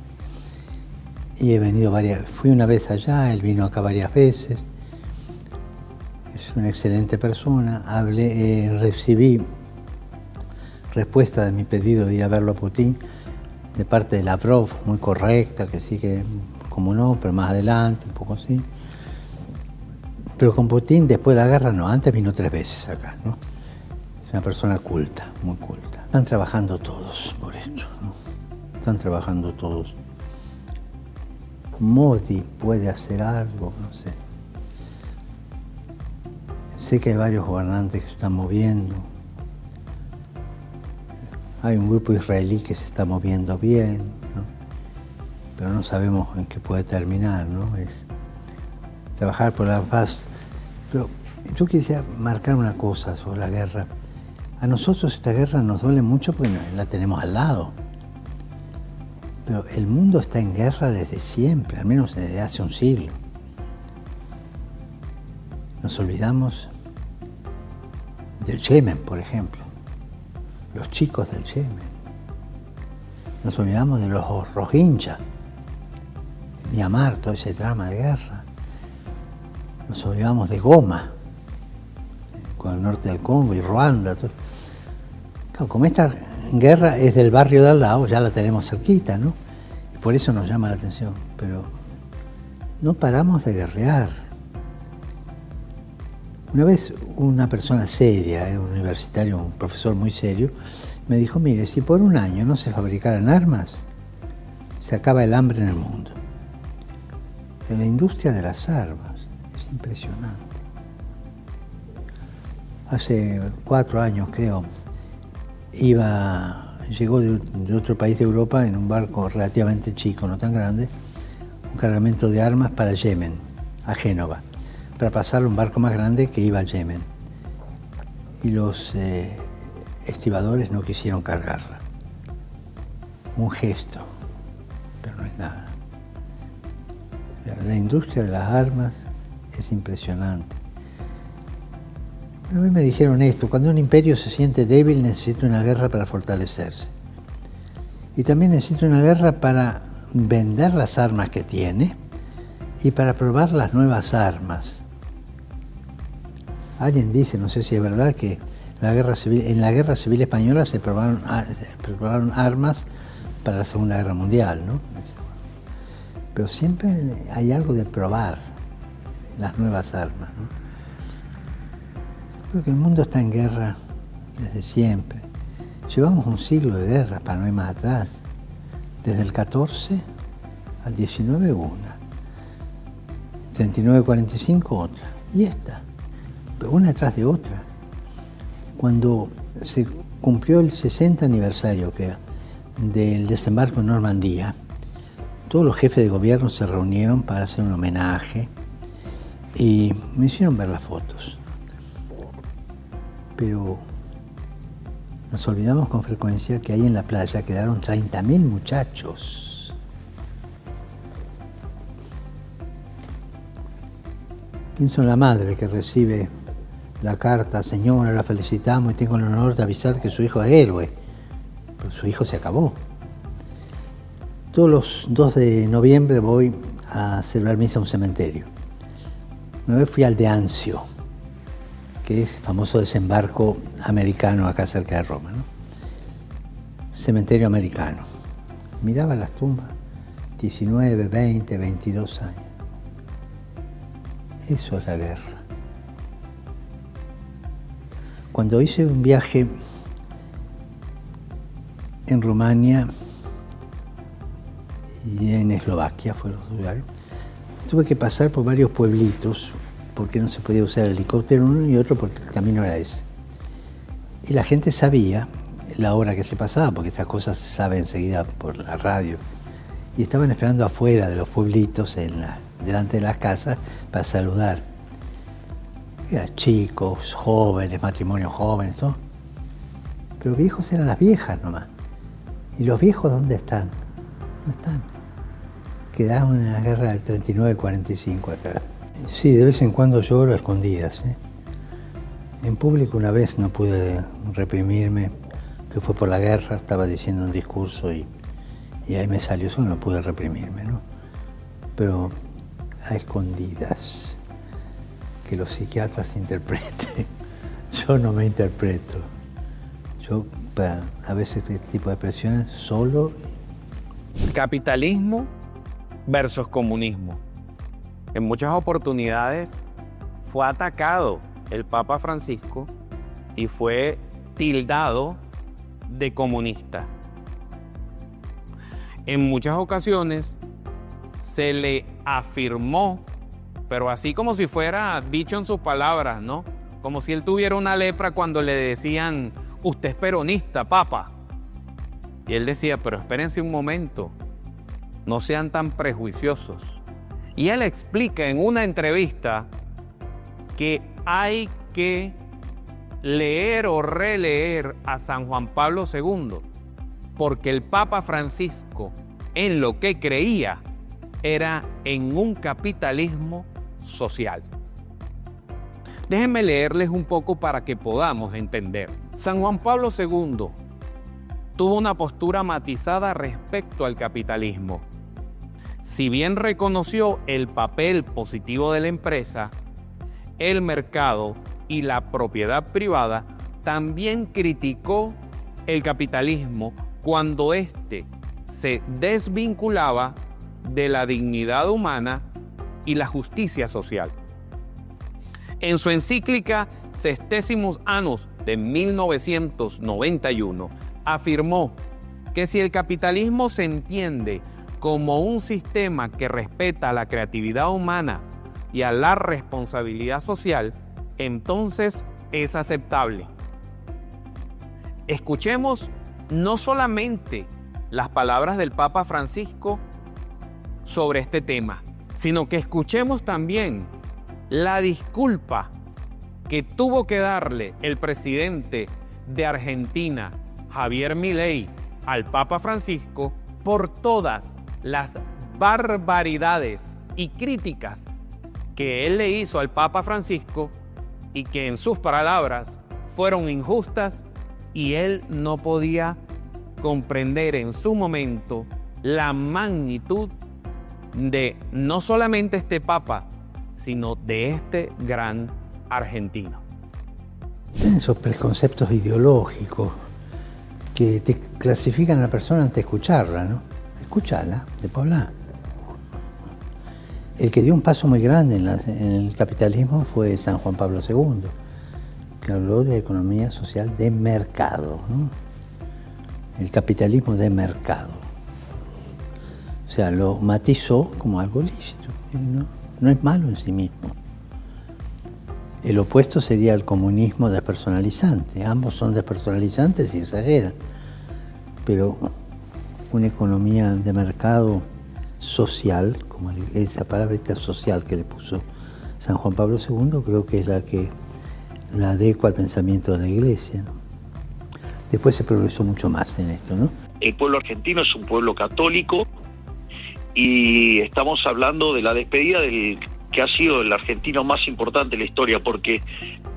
Y he venido fui una vez allá, él vino acá varias veces. Es una excelente persona. Recibí respuesta de mi pedido de ir a verlo a Putin de parte de Lavrov, muy correcta, que sí que, como no, pero más adelante, un poco así. Pero con Putin, después de la guerra, no, antes vino 3 veces acá, ¿no? Es una persona culta, muy culta. Están trabajando todos por esto, ¿no? Están trabajando todos. Modi puede hacer algo, no sé. Sé que hay varios gobernantes que se están moviendo. Hay un grupo israelí que se está moviendo bien, ¿no? Pero no sabemos en qué puede terminar, ¿no? Es trabajar por la paz. Pero yo quisiera marcar una cosa sobre la guerra. A nosotros esta guerra nos duele mucho porque la tenemos al lado. Pero el mundo está en guerra desde siempre, al menos desde hace un siglo. Nos olvidamos del Yemen, por ejemplo. Los chicos del Yemen. Nos olvidamos de los Rohingya, Myanmar, todo ese drama de guerra. Nos olvidamos de Goma, con el norte del Congo y Ruanda. Todo. Claro, como esta guerra es del barrio de al lado, ya la tenemos cerquita, ¿no? Y por eso nos llama la atención. Pero no paramos de guerrear. Una vez una persona seria, un universitario, un profesor muy serio, me dijo, mire, si por un año no se fabricaran armas, se acaba el hambre en el mundo. En la industria de las armas, es impresionante. Hace 4 años, creo, llegó de otro país de Europa en un barco relativamente chico, no tan grande, un cargamento de armas para Yemen, a Génova, para pasarlo a un barco más grande que iba a Yemen. Y los estibadores no quisieron cargarla. Un gesto, pero no es nada. La industria de las armas es impresionante. A mí me dijeron esto, cuando un imperio se siente débil necesita una guerra para fortalecerse. Y también necesita una guerra para vender las armas que tiene y para probar las nuevas armas. Alguien dice, no sé si es verdad, que en la guerra civil española se probaron armas para la Segunda Guerra Mundial, ¿no? Pero siempre hay algo de probar las nuevas armas, ¿no? Creo que el mundo está en guerra desde siempre. Llevamos un siglo de guerra, para no ir más atrás. Desde el 14 al 19 una. 39-45 otra. Y esta. Pero una detrás de otra. Cuando se cumplió el 60 aniversario del desembarco en Normandía, todos los jefes de gobierno se reunieron para hacer un homenaje y me hicieron ver las fotos. Pero nos olvidamos con frecuencia que ahí en la playa quedaron 30.000 muchachos. Pienso en la madre que recibe la carta, señora, la felicitamos y tengo el honor de avisar que su hijo es héroe. Pero su hijo se acabó. Todos los 2 de noviembre voy a celebrar misa a un cementerio. Una vez fui al de Anzio, que es el famoso desembarco americano acá cerca de Roma, ¿no? Cementerio americano. Miraba las tumbas, 19, 20, 22 años. Eso es la guerra. Cuando hice un viaje en Rumania y en Eslovaquia, fueron los lugares, tuve que pasar por varios pueblitos porque no se podía usar el helicóptero uno y otro porque el camino era ese. Y la gente sabía la hora que se pasaba, porque estas cosas se saben enseguida por la radio. Y estaban esperando afuera de los pueblitos, delante de las casas, para saludar. Eran chicos, jóvenes, matrimonios jóvenes, todo. Pero viejos eran las viejas nomás. ¿Y los viejos dónde están? No están. Quedaron en la guerra del 39-45 atrás. Sí, de vez en cuando lloro a escondidas, ¿eh? En público una vez no pude reprimirme, que fue por la guerra, estaba diciendo un discurso y ahí me salió eso, no pude reprimirme, ¿no? Pero a escondidas, que los psiquiatras interpreten. Yo no me interpreto. Yo, a veces este tipo de presiones, solo. Capitalismo versus comunismo. En muchas oportunidades fue atacado el Papa Francisco y fue tildado de comunista. En muchas ocasiones se le afirmó, pero así como si fuera dicho en sus palabras, ¿no? Como si él tuviera una lepra cuando le decían, usted es peronista, Papa. Y él decía, pero espérense un momento, no sean tan prejuiciosos. Y él explica en una entrevista que hay que leer o releer a San Juan Pablo II, porque el Papa Francisco en lo que creía era en un capitalismo social. Déjenme leerles un poco para que podamos entender. San Juan Pablo II tuvo una postura matizada respecto al capitalismo. Si bien reconoció el papel positivo de la empresa, el mercado y la propiedad privada, también criticó el capitalismo cuando éste se desvinculaba de la dignidad humana y la justicia social. En su encíclica Sextesimus Annus de 1991, afirmó que si el capitalismo se entiende como un sistema que respeta la creatividad humana y a la responsabilidad social, entonces es aceptable. Escuchemos no solamente las palabras del Papa Francisco sobre este tema, sino que escuchemos también la disculpa que tuvo que darle el presidente de Argentina, Javier Milei, al Papa Francisco por todas las barbaridades y críticas que él le hizo al Papa Francisco y que en sus palabras fueron injustas y él no podía comprender en su momento la magnitud de no solamente este Papa, sino de este gran argentino. Tienen esos preconceptos ideológicos que te clasifican a la persona antes de escucharla, ¿no? Escucharla, después hablar. El que dio un paso muy grande en el capitalismo fue San Juan Pablo II, que habló de la economía social de mercado, ¿no? El capitalismo de mercado. O sea, lo matizó como algo lícito, no es malo en sí mismo. El opuesto sería el comunismo despersonalizante. Ambos son despersonalizantes y exageran. Pero una economía de mercado social, como esa palabrita social que le puso San Juan Pablo II, creo que es la que la adecua al pensamiento de la Iglesia, ¿no? Después se progresó mucho más en esto, ¿no? El pueblo argentino es un pueblo católico y estamos hablando de la despedida del que ha sido el argentino más importante de la historia, porque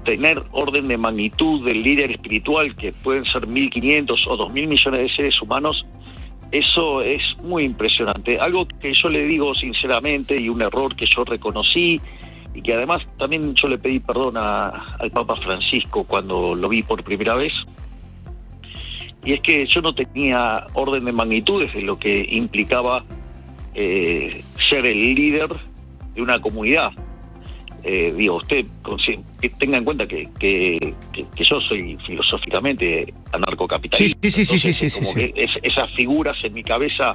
tener orden de magnitud del líder espiritual, que pueden ser 1.500 o 2.000 millones de seres humanos, eso es muy impresionante. Algo que yo le digo sinceramente, y un error que yo reconocí, y que además también yo le pedí perdón al Papa Francisco cuando lo vi por primera vez, y es que yo no tenía orden de magnitudes de lo que implicaba ser el líder de una comunidad. Usted tenga en cuenta que yo soy filosóficamente anarcocapitalista. Sí. Esas figuras en mi cabeza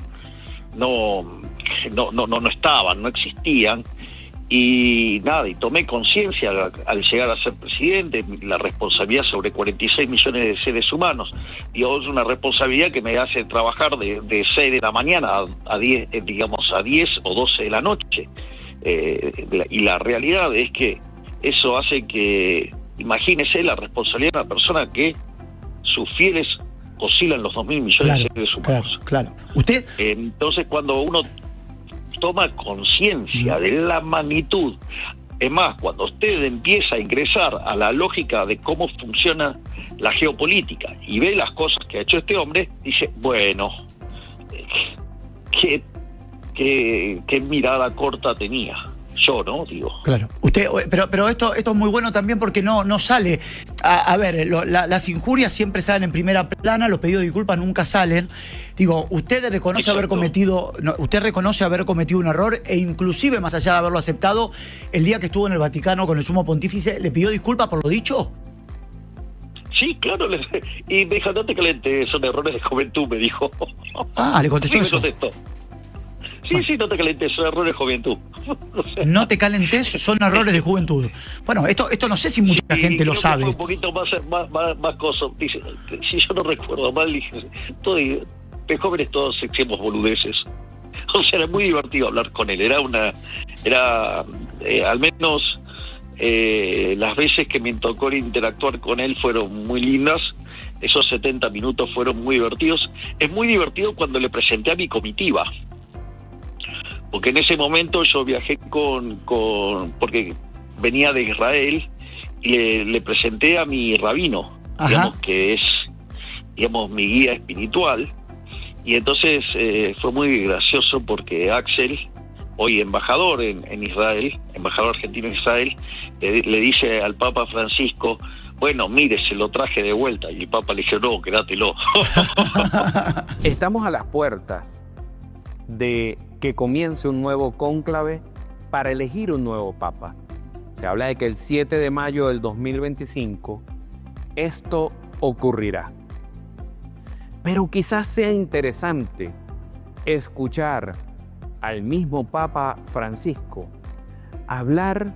no estaban, no existían. Y nada, y tomé conciencia al llegar a ser presidente, la responsabilidad sobre 46 millones de seres humanos. Es una responsabilidad que me hace trabajar de 6 de la mañana a 10, a 10 o 12 de la noche. Y la realidad es que eso hace que, imagínese la responsabilidad de una persona que sus fieles oscilan los 2.000 millones de seres humanos. Claro. Usted... Entonces, cuando uno toma conciencia de la magnitud, es más, cuando usted empieza a ingresar a la lógica de cómo funciona la geopolítica y ve las cosas que ha hecho este hombre, dice, bueno, qué mirada corta tenía. Yo, ¿no? Digo. Claro. Usted, pero esto es muy bueno también porque no sale. A ver, las injurias siempre salen en primera plana, los pedidos de disculpas nunca salen. Digo, usted reconoce haber cometido un error e inclusive, más allá de haberlo aceptado, el día que estuvo en el Vaticano con el Sumo Pontífice, ¿le pidió disculpas por lo dicho? Sí, claro. Y me dijo, no te calentes, son errores de juventud, me dijo. Le contestó eso. Sí, no te calentes, son errores de juventud. No te calentes, son errores de juventud. Bueno, esto no sé si mucha gente lo sabe. Un poquito más cosas. Dice, si yo no recuerdo mal, dije, de jóvenes todos hacíamos boludeces. O sea, era muy divertido hablar con él. Al menos las veces que me tocó interactuar con él fueron muy lindas. Esos 70 minutos fueron muy divertidos. Es muy divertido cuando le presenté a mi comitiva. Porque en ese momento yo viajé porque venía de Israel y le presenté a mi rabino, que es, mi guía espiritual. Y entonces fue muy gracioso porque Axel, hoy embajador en Israel, embajador argentino en Israel, le dice al Papa Francisco, bueno, mire, se lo traje de vuelta. Y el Papa le dijo, no, quédatelo. Estamos a las puertas de que comience un nuevo cónclave para elegir un nuevo papa. Se habla de que el 7 de mayo del 2025 esto ocurrirá. Pero quizás sea interesante escuchar al mismo Papa Francisco hablar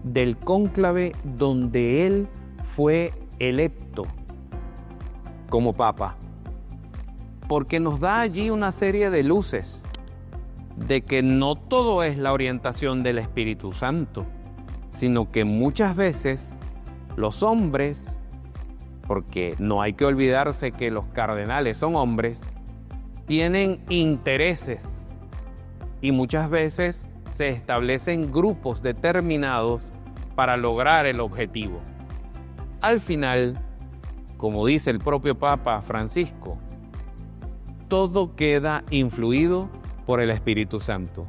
del cónclave donde él fue electo como papa, porque nos da allí una serie de luces de que no todo es la orientación del Espíritu Santo, sino que muchas veces los hombres, porque no hay que olvidarse que los cardenales son hombres, tienen intereses y muchas veces se establecen grupos determinados para lograr el objetivo. Al final, como dice el propio Papa Francisco, todo queda influido por el Espíritu Santo.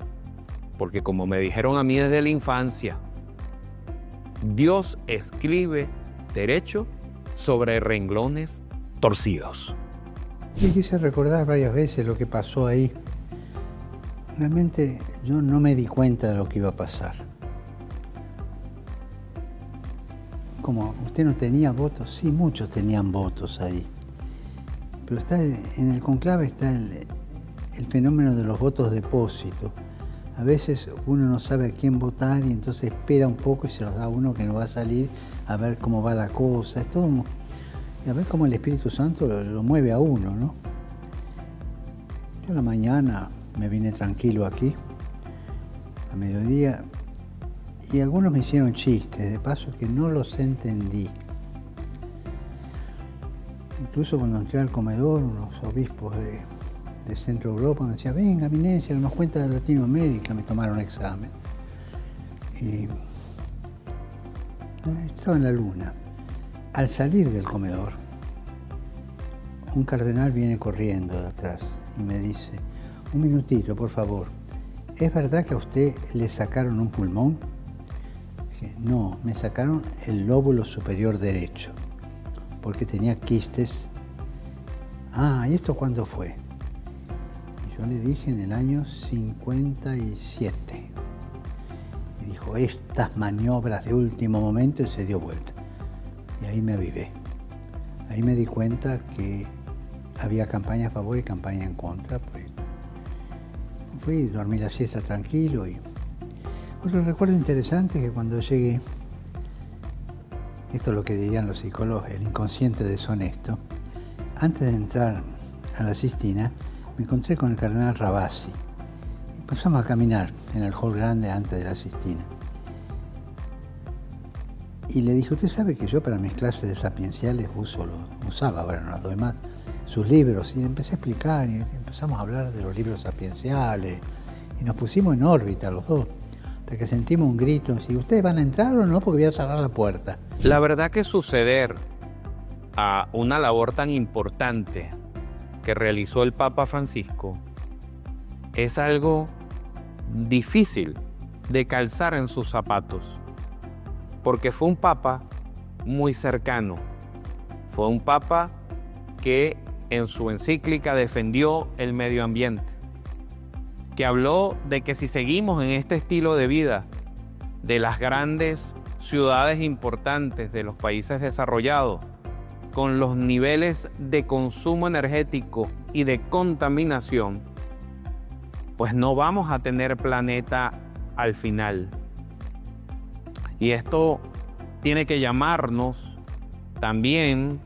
Porque como me dijeron a mí desde la infancia, Dios escribe derecho sobre renglones torcidos. Yo quise recordar varias veces lo que pasó ahí. Realmente yo no me di cuenta de lo que iba a pasar. Como usted no tenía votos, sí, muchos tenían votos ahí. Pero en el conclave está el fenómeno de los votos depósito. A veces uno no sabe a quién votar y entonces espera un poco y se los da a uno que no va a salir a ver cómo va la cosa. Es todo, y a ver cómo el Espíritu Santo lo mueve a uno, ¿no? Yo a la mañana me vine tranquilo aquí, a mediodía, y algunos me hicieron chistes, de paso que no los entendí. Incluso cuando entré al comedor, unos obispos de Centro Europa me decían, venga, eminencia, nos cuenta de Latinoamérica, me tomaron examen. Y estaba en la luna. Al salir del comedor, un cardenal viene corriendo de atrás y me dice: un minutito, por favor, ¿es verdad que a usted le sacaron un pulmón? Dije: no, me sacaron el lóbulo superior derecho, porque tenía quistes. Ah, ¿y esto cuándo fue? Y yo le dije: en el año 57. Y dijo: estas maniobras de último momento, y se dio vuelta. Y ahí me avivé. Ahí me di cuenta que había campaña a favor y campaña en contra. Pues fui, dormí la siesta tranquilo. Y otro recuerdo interesante es que cuando llegué, esto es lo que dirían los psicólogos, el inconsciente deshonesto, antes de entrar a la Sistina, me encontré con el cardenal Ravasi. Empezamos a caminar en el hall grande antes de la Sistina. Y le dije: usted sabe que yo para mis clases de sapienciales usaba, ahora no las doy más, sus libros. Y empecé a explicar y empezamos a hablar de los libros sapienciales. Y nos pusimos en órbita los dos, hasta que sentimos un grito: si ustedes van a entrar o no, porque voy a cerrar la puerta. La verdad que suceder a una labor tan importante que realizó el Papa Francisco es algo difícil de calzar en sus zapatos, porque fue un papa muy cercano, fue un papa que en su encíclica defendió el medio ambiente, que habló de que si seguimos en este estilo de vida de las grandes ciudades importantes de los países desarrollados, con los niveles de consumo energético y de contaminación, pues no vamos a tener planeta al final. Y esto tiene que llamarnos también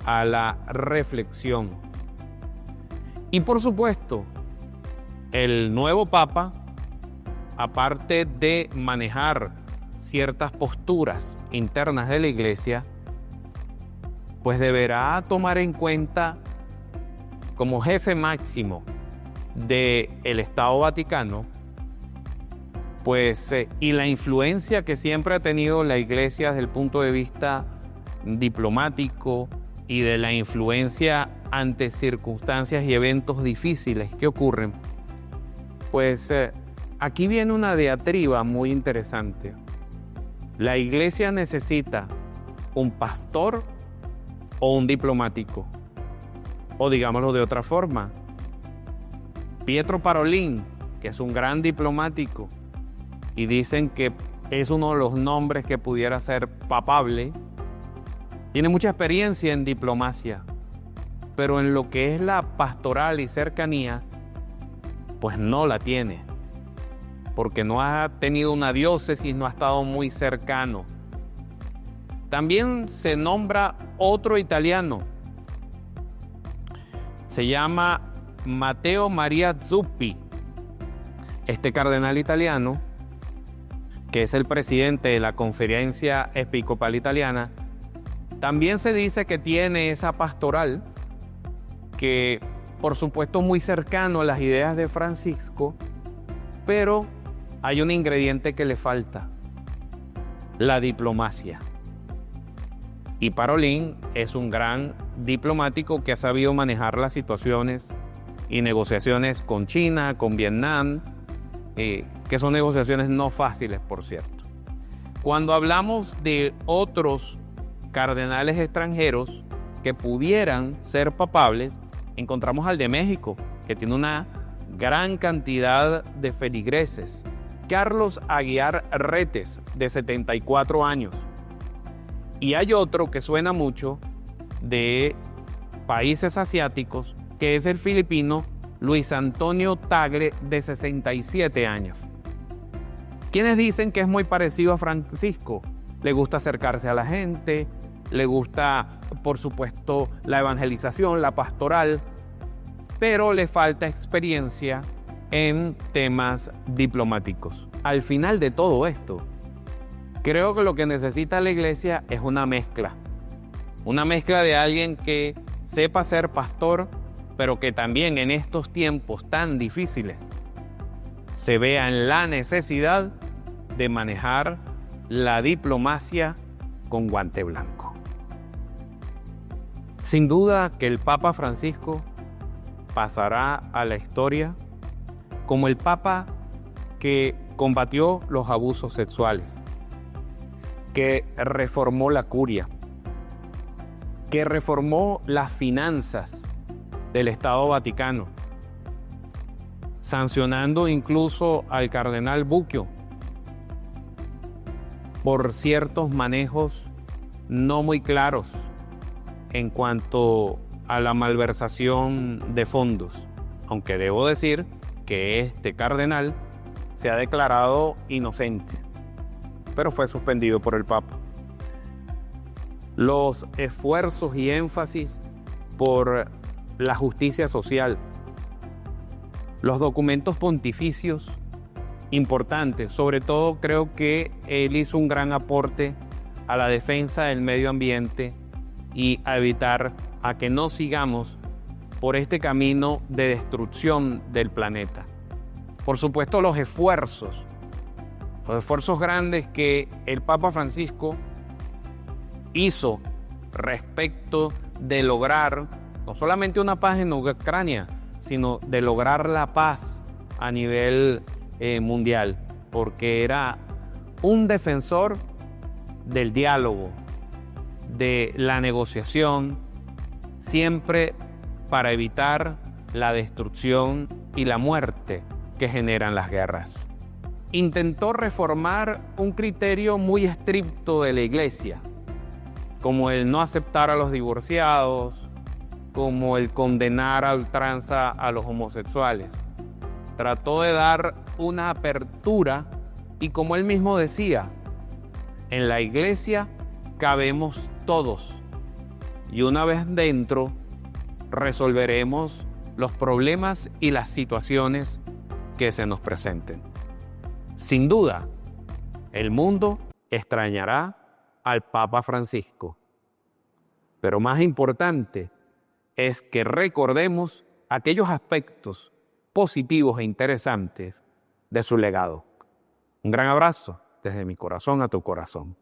a la reflexión. Y por supuesto, el nuevo Papa, aparte de manejar ciertas posturas internas de la Iglesia, pues deberá tomar en cuenta como jefe máximo del Estado Vaticano, pues y la influencia que siempre ha tenido la Iglesia desde el punto de vista diplomático y de la influencia ante circunstancias y eventos difíciles que ocurren, pues aquí viene una diatriba muy interesante. La Iglesia necesita un pastor o un diplomático, o digámoslo de otra forma, Pietro Parolin, que es un gran diplomático, y dicen que es uno de los nombres que pudiera ser papable, tiene mucha experiencia en diplomacia, pero en lo que es la pastoral y cercanía, pues no la tiene, porque no ha tenido una diócesis, no ha estado muy cercano. También se nombra otro italiano, se llama Matteo Maria Zuppi. Este cardenal italiano, que es el presidente de la Conferencia Episcopal Italiana, también se dice que tiene esa pastoral que, por supuesto, muy cercano a las ideas de Francisco, pero hay un ingrediente que le falta: la diplomacia. Y Parolin es un gran diplomático que ha sabido manejar las situaciones y negociaciones con China, con Vietnam, que son negociaciones no fáciles, por cierto. Cuando hablamos de otros cardenales extranjeros que pudieran ser papables, encontramos al de México, que tiene una gran cantidad de feligreses. Carlos Aguiar Retes, de 74 años. Y hay otro que suena mucho de países asiáticos, que es el filipino Luis Antonio Tagle, de 67 años. Quienes dicen que es muy parecido a Francisco. Le gusta acercarse a la gente, le gusta, por supuesto, la evangelización, la pastoral, pero le falta experiencia en temas diplomáticos. Al final de todo esto, creo que lo que necesita la Iglesia es una mezcla de alguien que sepa ser pastor, pero que también en estos tiempos tan difíciles se vea en la necesidad de manejar la diplomacia con guante blanco. Sin duda que el Papa Francisco pasará a la historia como el Papa que combatió los abusos sexuales, que reformó la curia, que reformó las finanzas del Estado Vaticano, sancionando incluso al cardenal Bucchio por ciertos manejos no muy claros en cuanto a la malversación de fondos, aunque debo decir que este cardenal se ha declarado inocente, pero fue suspendido por el Papa. Los esfuerzos y énfasis por la justicia social, los documentos pontificios importantes, sobre todo creo que él hizo un gran aporte a la defensa del medio ambiente y a evitar a que no sigamos por este camino de destrucción del planeta. Por supuesto, los esfuerzos grandes que el Papa Francisco hizo respecto de lograr no solamente una paz en Ucrania, sino de lograr la paz a nivel mundial, porque era un defensor del diálogo, de la negociación, siempre para evitar la destrucción y la muerte que generan las guerras. Intentó reformar un criterio muy estricto de la Iglesia, como el no aceptar a los divorciados, como el condenar a ultranza a los homosexuales. Trató de dar una apertura y, como él mismo decía, en la Iglesia cabemos todos y una vez dentro resolveremos los problemas y las situaciones que se nos presenten. Sin duda, el mundo extrañará al Papa Francisco, pero más importante es que recordemos aquellos aspectos positivos e interesantes de su legado. Un gran abrazo desde mi corazón a tu corazón.